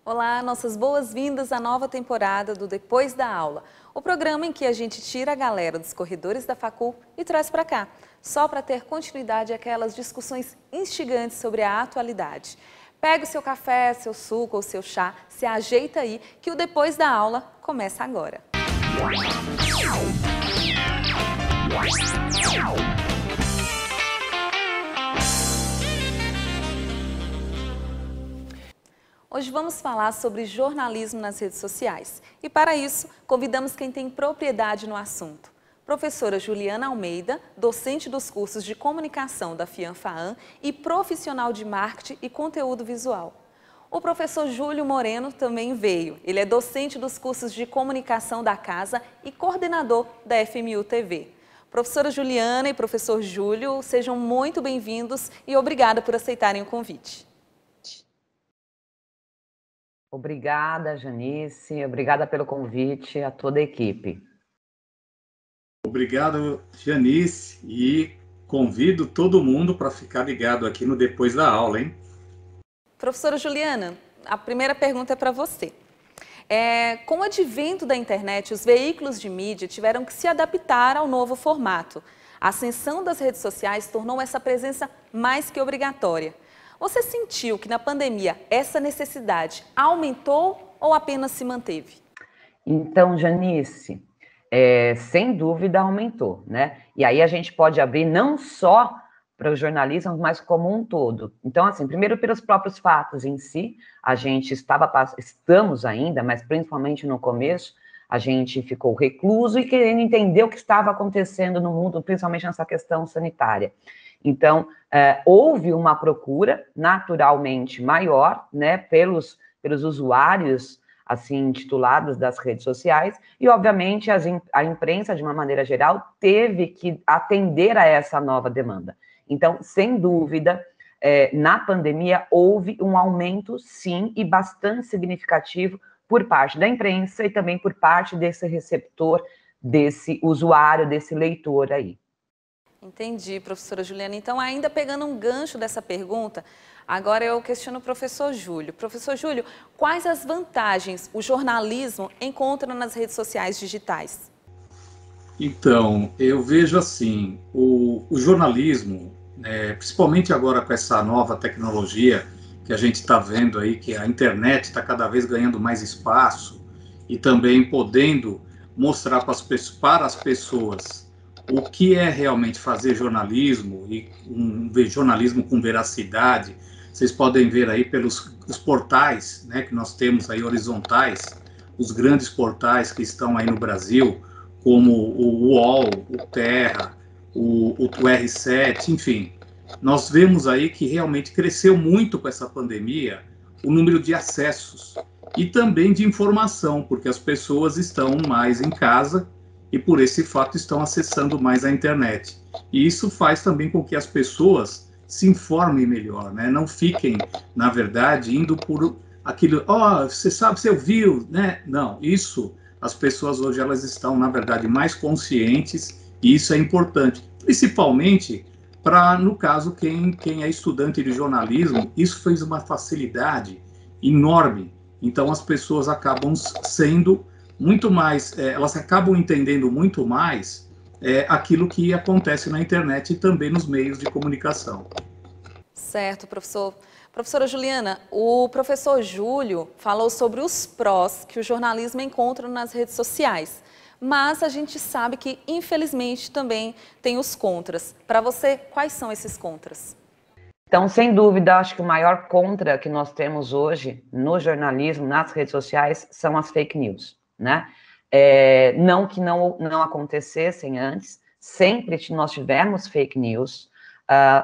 Olá, nossas boas-vindas à nova temporada do Depois da Aula, o programa em que a gente tira a galera dos corredores da facul e traz para cá, só para ter continuidade àquelas discussões instigantes sobre a atualidade. Pega o seu café, seu suco ou seu chá, se ajeita aí que o Depois da Aula começa agora. Hoje vamos falar sobre jornalismo nas redes sociais e, para isso, convidamos quem tem propriedade no assunto. Professora Juliana Almeida, docente dos cursos de comunicação da FIANFAAM e profissional de marketing e conteúdo visual. O professor Júlio Moreno também veio. Ele é docente dos cursos de comunicação da casa e coordenador da FMU TV. Professora Juliana e professor Júlio, sejam muito bem-vindos e obrigada por aceitarem o convite. Obrigada, Janice. Obrigada pelo convite a toda a equipe. Obrigado, Janice. E convido todo mundo para ficar ligado aqui no Depois da Aula, hein? Professora Juliana, a primeira pergunta é para você. Com o advento da internet, os veículos de mídia tiveram que se adaptar ao novo formato. A ascensão das redes sociais tornou essa presença mais que obrigatória. Você sentiu que na pandemia essa necessidade aumentou ou apenas se manteve? Então, Janice, sem dúvida aumentou, né? E aí a gente pode abrir não só para o jornalismo, mas como um todo. Então, assim, primeiro pelos próprios fatos em si, a gente estamos ainda, mas principalmente no começo, a gente ficou recluso e querendo entender o que estava acontecendo no mundo, principalmente nessa questão sanitária. Então, houve uma procura naturalmente maior, né, pelos usuários, assim, titulados das redes sociais, e, obviamente, a imprensa, de uma maneira geral, teve que atender a essa nova demanda. Então, sem dúvida, na pandemia, houve um aumento, sim, e bastante significativo por parte da imprensa e também por parte desse receptor, desse usuário, desse leitor aí. Entendi, professora Juliana. Então, ainda pegando um gancho dessa pergunta, agora eu questiono o professor Júlio. Professor Júlio, quais as vantagens o jornalismo encontra nas redes sociais digitais? Então, eu vejo assim, o jornalismo, principalmente agora com essa nova tecnologia que a gente está vendo aí, que a internet está cada vez ganhando mais espaço e também podendo mostrar para as pessoas o que é realmente fazer jornalismo e ver jornalismo com veracidade. Vocês podem ver aí pelos os portais, né, que nós temos aí horizontais, os grandes portais que estão aí no Brasil, como o UOL, o Terra, o R7, enfim. Nós vemos aí que realmente cresceu muito com essa pandemia o número de acessos e também de informação, porque as pessoas estão mais em casa e por esse fato estão acessando mais a internet. E isso faz também com que as pessoas se informem melhor, né? Não fiquem, na verdade, indo por aquilo, você sabe, você ouviu, né? Não, isso, as pessoas hoje elas estão, na verdade, mais conscientes e isso é importante, principalmente para, no caso, quem é estudante de jornalismo, isso fez uma facilidade enorme. Então, as pessoas acabam sendo muito mais, elas acabam entendendo muito mais aquilo que acontece na internet e também nos meios de comunicação. Certo, professor. Professora Juliana, o professor Júlio falou sobre os prós que o jornalismo encontra nas redes sociais, mas a gente sabe que, infelizmente, também tem os contras. Para você, quais são esses contras? Então, sem dúvida, acho que o maior contra que nós temos hoje no jornalismo, nas redes sociais, são as fake news, né? Não que não acontecessem antes, sempre nós tivemos fake news,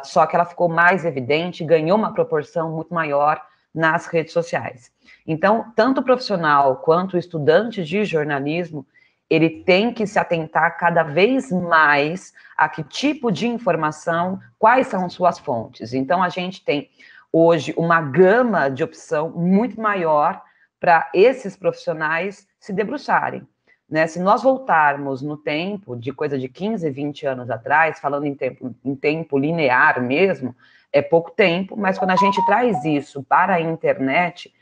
só que ela ficou mais evidente, ganhou uma proporção muito maior nas redes sociais. Então, tanto o profissional quanto o estudante de jornalismo, ele tem que se atentar cada vez mais a que tipo de informação, quais são suas fontes. Então, a gente tem hoje uma gama de opção muito maior para esses profissionais se debruçarem, né? Se nós voltarmos no tempo, de coisa de 15, 20 anos atrás, falando em tempo linear mesmo, é pouco tempo, mas quando a gente traz isso para a internet,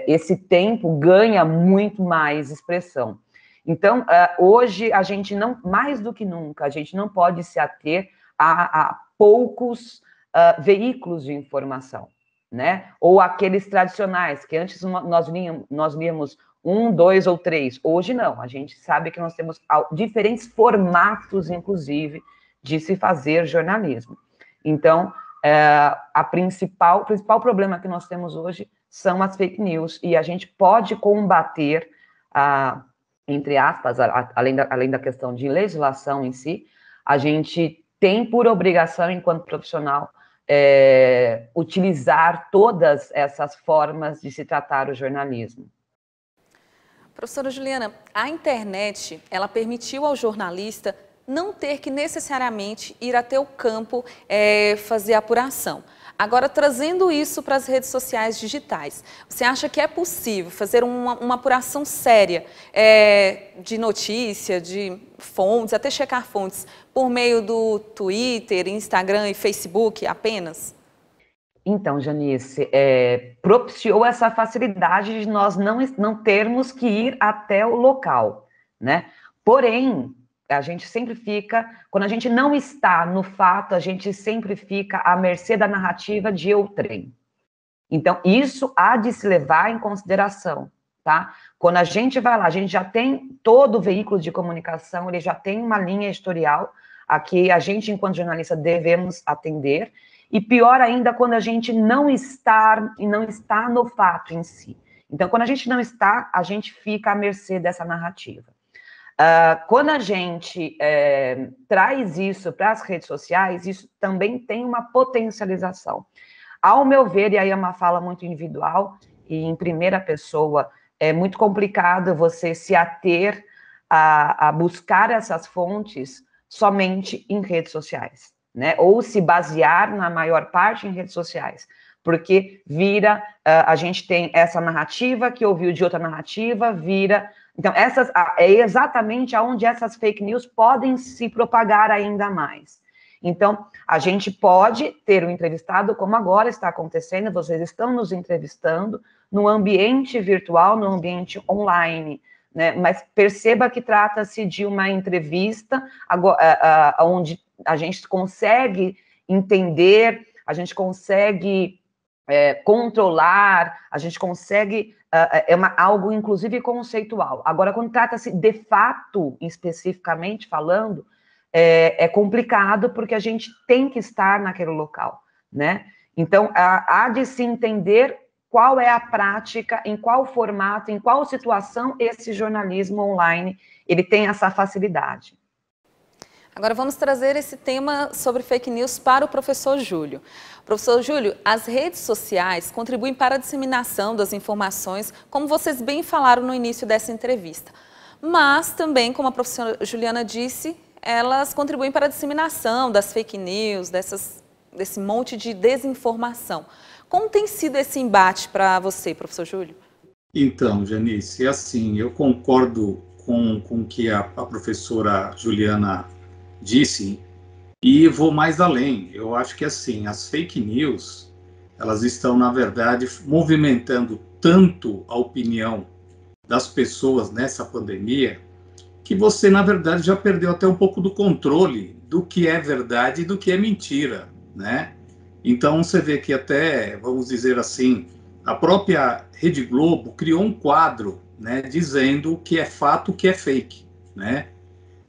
esse tempo ganha muito mais expressão. Então, hoje, a gente não, mais do que nunca, a gente não pode se ater a poucos veículos de informação, né? Ou aqueles tradicionais, que antes nós líamos 1, 2 ou 3. Hoje não, a gente sabe que nós temos diferentes formatos, inclusive, de se fazer jornalismo. Então, o principal problema que nós temos hoje são as fake news, e a gente pode combater, entre aspas, além da questão de legislação em si, a gente tem por obrigação, enquanto profissional, utilizar todas essas formas de se tratar o jornalismo. Professora Juliana, a internet, ela permitiu ao jornalista não ter que necessariamente ir até o campo fazer apuração. Agora, trazendo isso para as redes sociais digitais, você acha que é possível fazer uma apuração séria de notícia, de fontes, até checar fontes, por meio do Twitter, Instagram e Facebook apenas? Então, Janice, propiciou essa facilidade de nós não termos que ir até o local, né? Porém, a gente sempre fica, quando a gente não está no fato, a gente sempre fica à mercê da narrativa de outrem. Então, isso há de se levar em consideração, tá? Quando a gente vai lá, a gente já tem todo o veículo de comunicação, ele já tem uma linha editorial a que a gente, enquanto jornalista, devemos atender, e pior ainda, quando a gente não está no fato em si. Então, quando a gente não está, a gente fica à mercê dessa narrativa. Quando a gente traz isso para as redes sociais, isso também tem uma potencialização. Ao meu ver, e aí é uma fala muito individual e em primeira pessoa, é muito complicado você se ater a buscar essas fontes somente em redes sociais, né? Ou se basear na maior parte em redes sociais, porque a gente tem essa narrativa que ouviu de outra narrativa, Então, é exatamente aonde essas fake news podem se propagar ainda mais. Então, a gente pode ter um entrevistado, como agora está acontecendo, vocês estão nos entrevistando no ambiente virtual, no ambiente online, né? Mas perceba que trata-se de uma entrevista onde a gente consegue entender, a gente consegue controlar, a gente consegue... algo, inclusive, conceitual. Agora, quando trata-se de fato, especificamente falando, é complicado, porque a gente tem que estar naquele local, né? Então, há de se entender qual é a prática, em qual formato, em qual situação esse jornalismo online, ele tem essa facilidade. Agora vamos trazer esse tema sobre fake news para o professor Júlio. Professor Júlio, as redes sociais contribuem para a disseminação das informações, como vocês bem falaram no início dessa entrevista. Mas também, como a professora Juliana disse, elas contribuem para a disseminação das fake news, desse monte de desinformação. Como tem sido esse embate para você, professor Júlio? Então, Janice, assim, eu concordo com o que a professora Juliana disse, e vou mais além. Eu acho que, assim, as fake news, elas estão, na verdade, movimentando tanto a opinião das pessoas nessa pandemia, que você, na verdade, já perdeu até um pouco do controle do que é verdade e do que é mentira, né? Então, você vê que até, vamos dizer assim, a própria Rede Globo criou um quadro, né, dizendo o que é fato, o que é fake, né?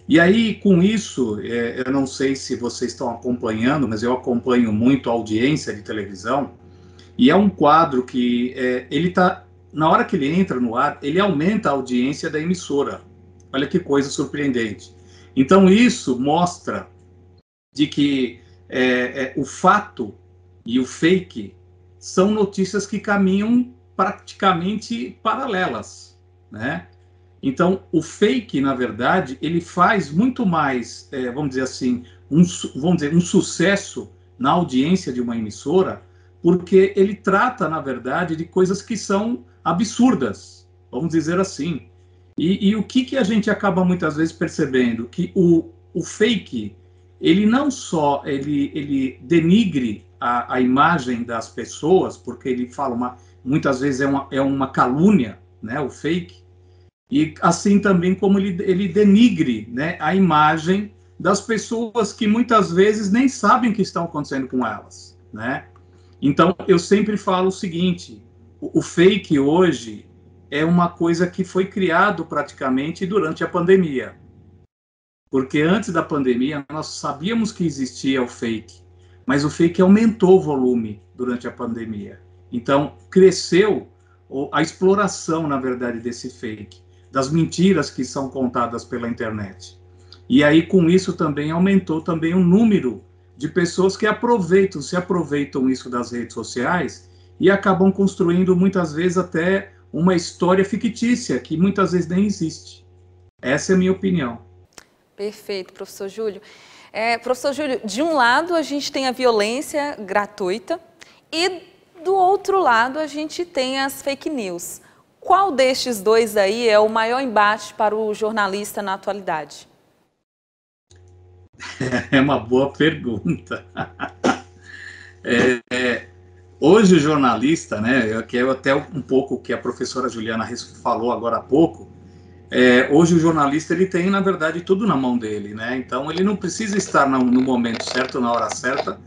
E aí, com isso, eu não sei se vocês estão acompanhando, mas eu acompanho muito a audiência de televisão, e é um quadro que ele tá, na hora que ele entra no ar, ele aumenta a audiência da emissora. Olha que coisa surpreendente. Então, isso mostra de que o fato e o fake são notícias que caminham praticamente paralelas, né? Então, o fake, na verdade, ele faz muito mais, vamos dizer assim, um sucesso na audiência de uma emissora, porque ele trata, na verdade, de coisas que são absurdas, vamos dizer assim. E o que a gente acaba muitas vezes percebendo? Que o fake, ele não só ele denigre a imagem das pessoas, porque ele fala muitas vezes é uma calúnia, né, o fake, e assim também como ele denigre, né, a imagem das pessoas que muitas vezes nem sabem o que estão acontecendo com elas, né? Então, eu sempre falo o seguinte, o fake hoje é uma coisa que foi criado praticamente durante a pandemia, porque antes da pandemia nós sabíamos que existia o fake, mas o fake aumentou o volume durante a pandemia. Então, cresceu a exploração, na verdade, desse fake, das mentiras que são contadas pela internet. E aí, com isso, também aumentou também o número de pessoas que se aproveitam isso das redes sociais e acabam construindo, muitas vezes, até uma história fictícia, que muitas vezes nem existe. Essa é a minha opinião. Perfeito, professor Júlio. Professor Júlio, de um lado a gente tem a violência gratuita e do outro lado a gente tem as fake news. Qual destes dois aí é o maior embate para o jornalista na atualidade? É uma boa pergunta. Hoje o jornalista, né, que é até um pouco o que a professora Juliana falou agora há pouco, hoje o jornalista ele tem, na verdade, tudo na mão dele, né? Então ele não precisa estar no momento certo, na hora certa,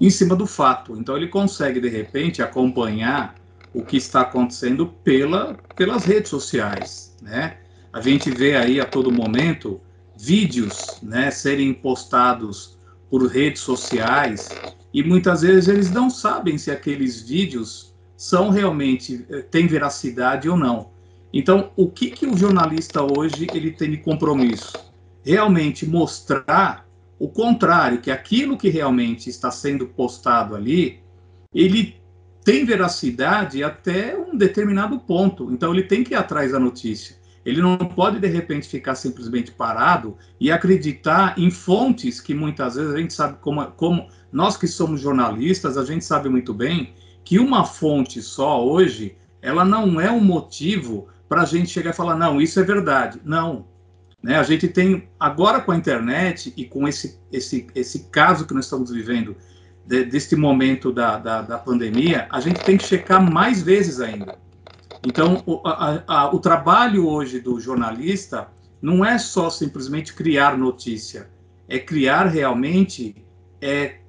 em cima do fato. Então ele consegue, de repente, acompanhar o que está acontecendo pelas redes sociais, né? A gente vê aí a todo momento vídeos, né, serem postados por redes sociais e muitas vezes eles não sabem se aqueles vídeos são realmente, têm veracidade ou não. Então, o que o jornalista hoje ele tem de compromisso? Realmente mostrar o contrário, que aquilo que realmente está sendo postado ali, ele tem veracidade até um determinado ponto. Então, ele tem que ir atrás da notícia. Ele não pode, de repente, ficar simplesmente parado e acreditar em fontes que muitas vezes a gente sabe, como nós que somos jornalistas, a gente sabe muito bem que uma fonte só hoje, ela não é um motivo para a gente chegar e falar, não, isso é verdade. Não. Né? A gente tem, agora com a internet e com esse caso que nós estamos vivendo, deste momento da pandemia, a gente tem que checar mais vezes ainda. Então, o trabalho hoje do jornalista não é só simplesmente criar notícia, é criar realmente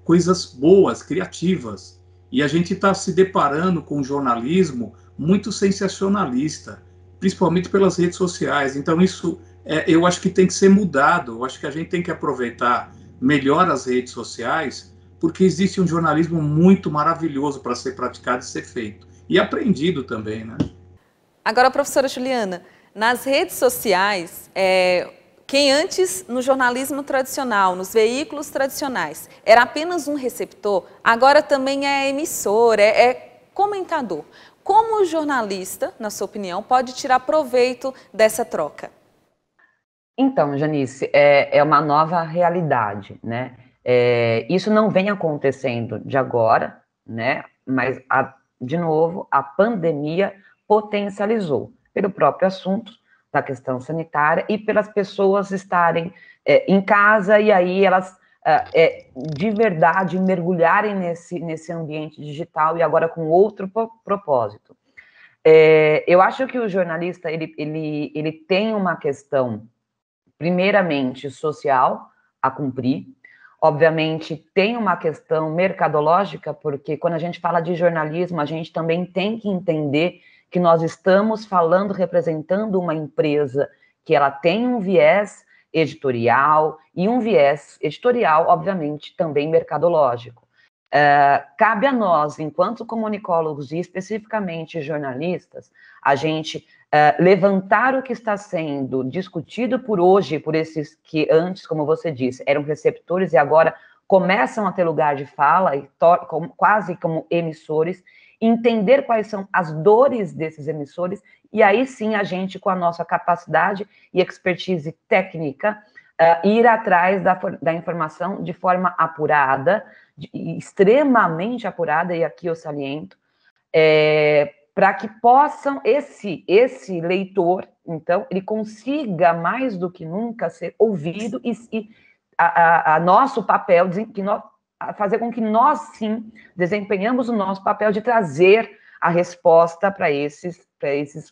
coisas boas, criativas. E a gente está se deparando com um jornalismo muito sensacionalista, principalmente pelas redes sociais. Então, isso eu acho que tem que ser mudado. Eu acho que a gente tem que aproveitar melhor as redes sociais, porque existe um jornalismo muito maravilhoso para ser praticado e ser feito. E aprendido também, né? Agora, professora Juliana, nas redes sociais, quem antes, no jornalismo tradicional, nos veículos tradicionais, era apenas um receptor, agora também é emissor, é comentador. Como o jornalista, na sua opinião, pode tirar proveito dessa troca? Então, Janice, é uma nova realidade, né? Isso não vem acontecendo de agora, né? Mas, de novo, a pandemia potencializou pelo próprio assunto da questão sanitária e pelas pessoas estarem em casa e aí elas de verdade mergulharem nesse ambiente digital e agora com outro propósito. Eu acho que o jornalista ele tem uma questão primeiramente social a cumprir, obviamente tem uma questão mercadológica, porque quando a gente fala de jornalismo, a gente também tem que entender que nós estamos falando, representando uma empresa que ela tem um viés editorial e um viés editorial, obviamente, também mercadológico. Cabe a nós, enquanto comunicólogos e especificamente jornalistas, a gente levantar o que está sendo discutido por hoje, por esses que antes, como você disse, eram receptores e agora começam a ter lugar de fala, e quase como emissores, entender quais são as dores desses emissores, e aí sim a gente, com a nossa capacidade e expertise técnica, ir atrás da informação de forma apurada, extremamente apurada, e aqui eu saliento, para que possam, esse leitor, então, ele consiga mais do que nunca ser ouvido e nosso papel, fazer com que nós, sim, desempenhamos o nosso papel de trazer a resposta para esses,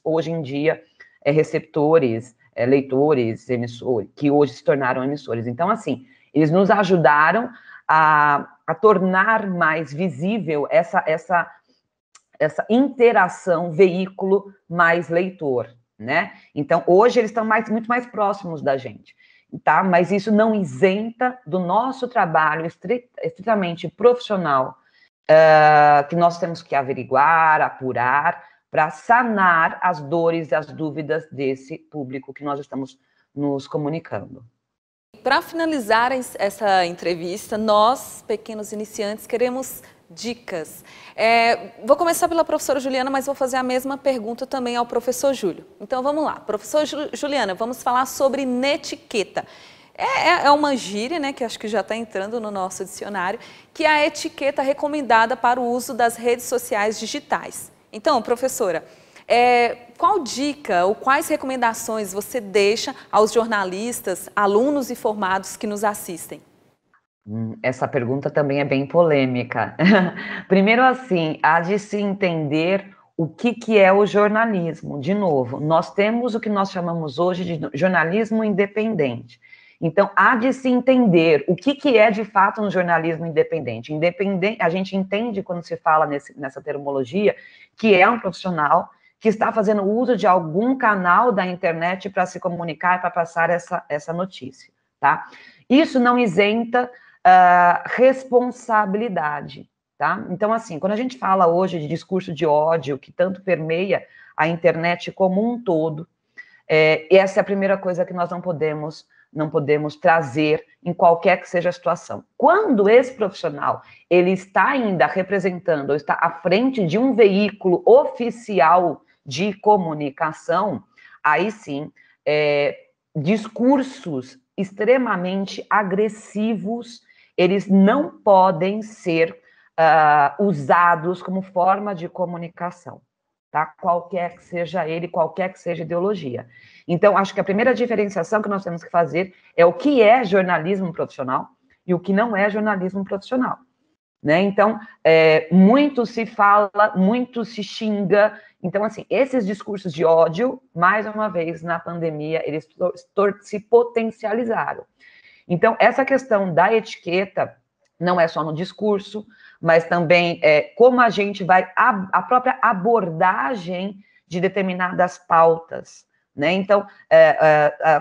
hoje em dia, receptores, leitores, emissores, que hoje se tornaram emissores. Então, assim, eles nos ajudaram a tornar mais visível essa interação veículo mais leitor, né? Então, hoje eles estão muito mais próximos da gente, tá? Mas isso não isenta do nosso trabalho estritamente profissional, que nós temos que averiguar, apurar, para sanar as dores e as dúvidas desse público que nós estamos nos comunicando. Para finalizar essa entrevista, nós, pequenos iniciantes, queremos dicas. Vou começar pela professora Juliana, mas vou fazer a mesma pergunta também ao professor Júlio. Então, vamos lá. Professora Juliana, vamos falar sobre netiqueta. É uma gíria, né, que acho que já está entrando no nosso dicionário, que é a etiqueta recomendada para o uso das redes sociais digitais. Então, professora, qual dica ou quais recomendações você deixa aos jornalistas, alunos e formados que nos assistem? Essa pergunta também é bem polêmica. Primeiro, assim, há de se entender o que é o jornalismo. De novo, nós temos o que nós chamamos hoje de jornalismo independente. Então, há de se entender o que é, de fato, um jornalismo independente. A gente entende, quando se fala nessa terminologia, que é um profissional que está fazendo uso de algum canal da internet para se comunicar, para passar essa notícia, tá? Isso não isenta responsabilidade, tá? Então, assim, quando a gente fala hoje de discurso de ódio, que tanto permeia a internet como um todo, essa é a primeira coisa que nós não podemos trazer em qualquer que seja a situação. Quando esse profissional, ele está ainda representando, ou está à frente de um veículo oficial de comunicação, aí sim, discursos extremamente agressivos, eles não podem ser usados como forma de comunicação, tá? Qualquer que seja ele, qualquer que seja a ideologia. Então, acho que a primeira diferenciação que nós temos que fazer é o que é jornalismo profissional e o que não é jornalismo profissional, né? Então, muito se fala, muito se xinga. Então, assim, esses discursos de ódio, mais uma vez, na pandemia, eles se potencializaram. Então, essa questão da etiqueta não é só no discurso, mas também como a gente vai, a própria abordagem de determinadas pautas, né? Então,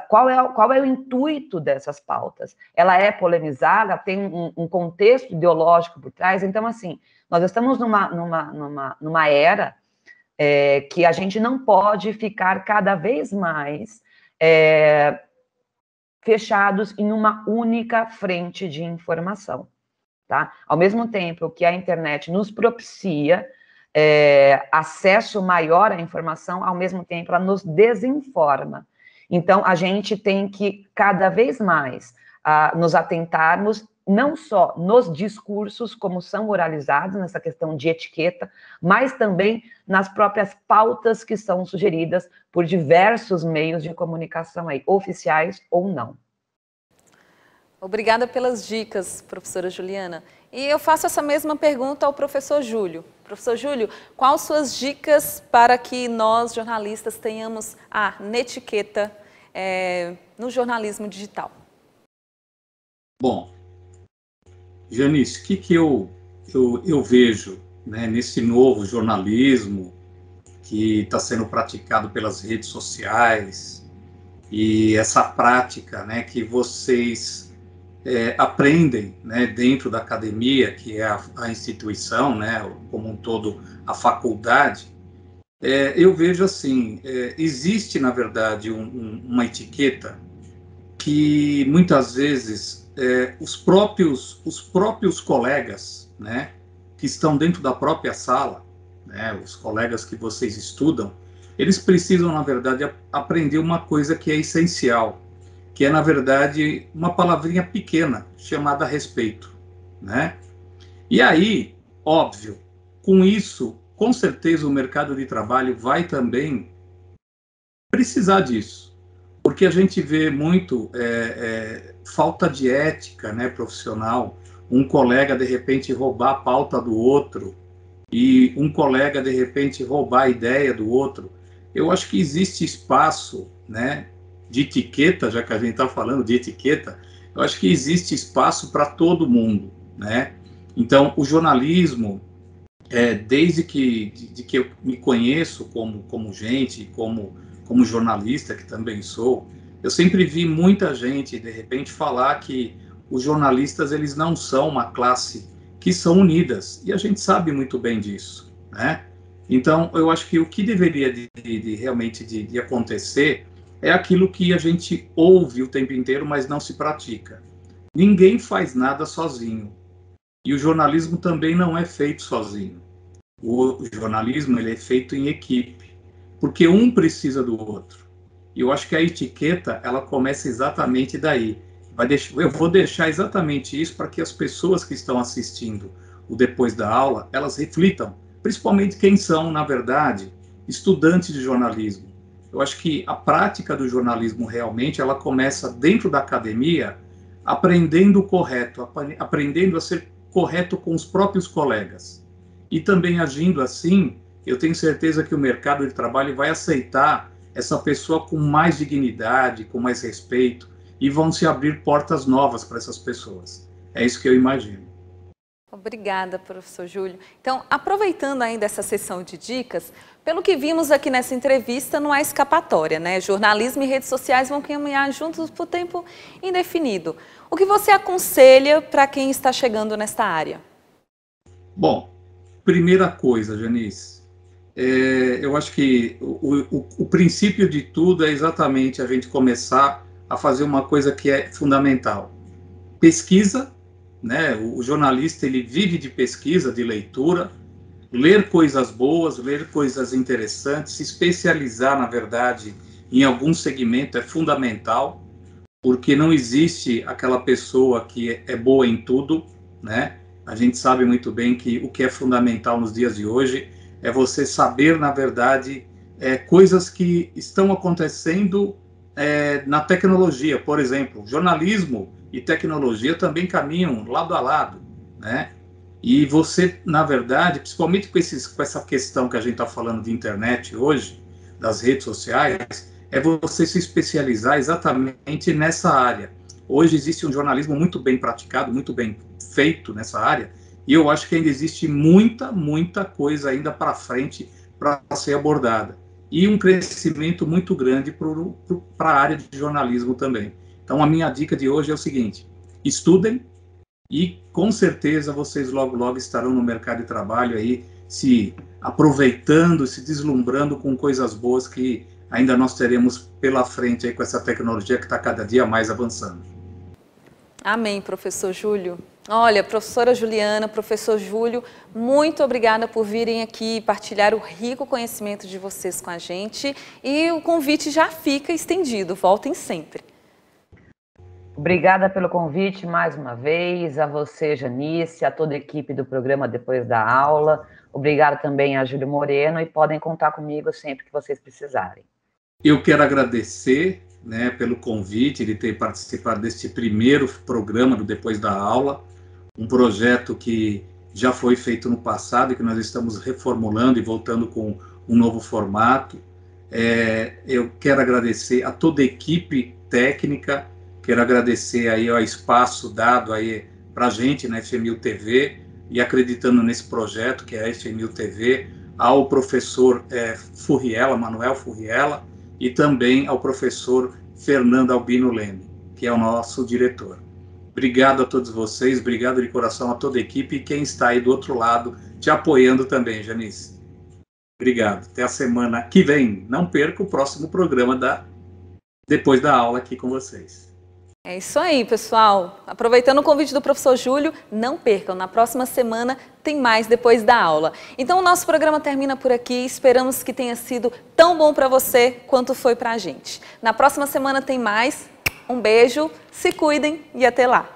qual é o intuito dessas pautas? Ela é polemizada, tem um contexto ideológico por trás. Então, assim, nós estamos numa era que a gente não pode ficar cada vez mais fechados em uma única frente de informação, tá? Ao mesmo tempo que a internet nos propicia acesso maior à informação, ao mesmo tempo ela nos desinforma. Então, a gente tem que cada vez mais nos atentarmos não só nos discursos, como são oralizados, nessa questão de etiqueta, mas também nas próprias pautas que são sugeridas por diversos meios de comunicação aí, oficiais ou não. Obrigada pelas dicas, professora Juliana. E eu faço essa mesma pergunta ao professor Júlio. Professor Júlio, quais suas dicas para que nós, jornalistas, tenhamos a netiqueta no jornalismo digital? Bom, Janice, o que eu vejo, né, nesse novo jornalismo que está sendo praticado pelas redes sociais e essa prática, né, que vocês aprendem, né, dentro da academia, que é a instituição, né, como um todo, a faculdade, eu vejo assim, existe, na verdade, uma etiqueta que, muitas vezes, os próprios colegas, né, que estão dentro da própria sala, né, os colegas que vocês estudam, eles precisam, na verdade, aprender uma coisa que é essencial, que é, na verdade, uma palavrinha pequena, chamada respeito, né? E aí, óbvio, com isso, com certeza o mercado de trabalho vai também precisar disso, porque a gente vê muito falta de ética, né, profissional, um colega, de repente, roubar a pauta do outro, e um colega, de repente, roubar a ideia do outro. Eu acho que existe espaço, né, de etiqueta, já que a gente está falando de etiqueta, eu acho que existe espaço para todo mundo, né? Então, o jornalismo, desde que eu me conheço como gente, como jornalista, que também sou, eu sempre vi muita gente, de repente, falar que os jornalistas, eles não são uma classe que são unidas, e a gente sabe muito bem disso, né? Então, eu acho que o que deveria realmente de acontecer é aquilo que a gente ouve o tempo inteiro, mas não se pratica. Ninguém faz nada sozinho, e o jornalismo também não é feito sozinho. O jornalismo, ele é feito em equipe, porque um precisa do outro. E eu acho que a etiqueta, ela começa exatamente daí. Eu vou deixar exatamente isso para que as pessoas que estão assistindo o depois da aula, elas reflitam, principalmente quem são, na verdade, estudantes de jornalismo. Eu acho que a prática do jornalismo realmente, ela começa dentro da academia, aprendendo o correto, aprendendo a ser correto com os próprios colegas. E também agindo assim, eu tenho certeza que o mercado de trabalho vai aceitar essa pessoa com mais dignidade, com mais respeito, e vão se abrir portas novas para essas pessoas. É isso que eu imagino. Obrigada, professor Júlio. Então, aproveitando ainda essa sessão de dicas, pelo que vimos aqui nessa entrevista, não há escapatória, né? Jornalismo e redes sociais vão caminhar juntos por tempo indefinido. O que você aconselha para quem está chegando nesta área? Bom, primeira coisa, Janice, eu acho que o princípio de tudo é exatamente a gente começar a fazer uma coisa que é fundamental. Pesquisa, né? O jornalista, ele vive de pesquisa, de leitura, ler coisas boas, ler coisas interessantes, se especializar, na verdade, em algum segmento é fundamental, porque não existe aquela pessoa que é boa em tudo, né? A gente sabe muito bem que o que é fundamental nos dias de hoje é você saber, na verdade, coisas que estão acontecendo na tecnologia. Por exemplo, jornalismo e tecnologia também caminham lado a lado, né? E você, na verdade, principalmente com essa questão que a gente está falando de internet hoje, das redes sociais, é você se especializar exatamente nessa área. Hoje existe um jornalismo muito bem praticado, muito bem feito nessa área, e eu acho que ainda existe muita coisa ainda para frente para ser abordada. E um crescimento muito grande para a área de jornalismo também. Então, a minha dica de hoje é o seguinte: estudem, e com certeza vocês logo estarão no mercado de trabalho aí, se aproveitando, se deslumbrando com coisas boas que ainda nós teremos pela frente aí com essa tecnologia que está cada dia mais avançando. Amém, professor Júlio. Olha, professora Juliana, professor Júlio, muito obrigada por virem aqui partilhar o rico conhecimento de vocês com a gente, e o convite já fica estendido, voltem sempre. Obrigada pelo convite mais uma vez, a você, Janice, a toda a equipe do programa Depois da Aula. Obrigada também a Júlio Moreno, e podem contar comigo sempre que vocês precisarem. Eu quero agradecer, né, pelo convite de ter participado deste primeiro programa do Depois da Aula, um projeto que já foi feito no passado e que nós estamos reformulando e voltando com um novo formato. Eu quero agradecer a toda a equipe técnica, quero agradecer aí ao espaço dado aí para a gente na FMU TV, e acreditando nesse projeto que é a FMU TV, ao professor Furriela, Manuel Furriela, e também ao professor Fernando Albino Leme, que é o nosso diretor. Obrigado a todos vocês, obrigado de coração a toda a equipe e quem está aí do outro lado te apoiando também, Janice. Obrigado. Até a semana que vem. Não perca o próximo programa Depois da Aula aqui com vocês. É isso aí, pessoal. Aproveitando o convite do professor Júlio, não percam, na próxima semana tem mais Depois da Aula. Então o nosso programa termina por aqui, esperamos que tenha sido tão bom para você quanto foi para a gente. Na próxima semana tem mais, um beijo, se cuidem e até lá.